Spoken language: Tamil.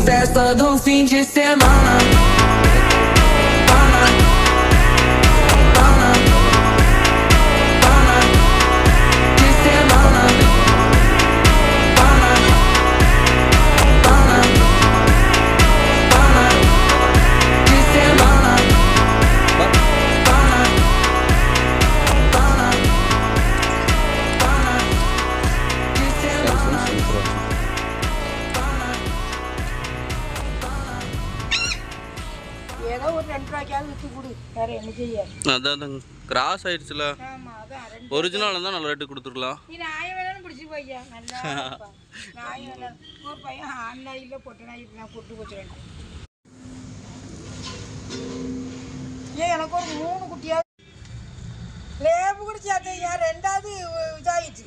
festa do fim de semana. அதான் கிராஸ் ஆயிடுச்சுல. ஒரிஜினல் தான் நல்ல ரேட்டு கொடுத்துருக்கலாம். எனக்கு ஒரு 3 குட்டியாவது லேபு குடிச்சாத்தையா 2வது இதாயிடுச்சு.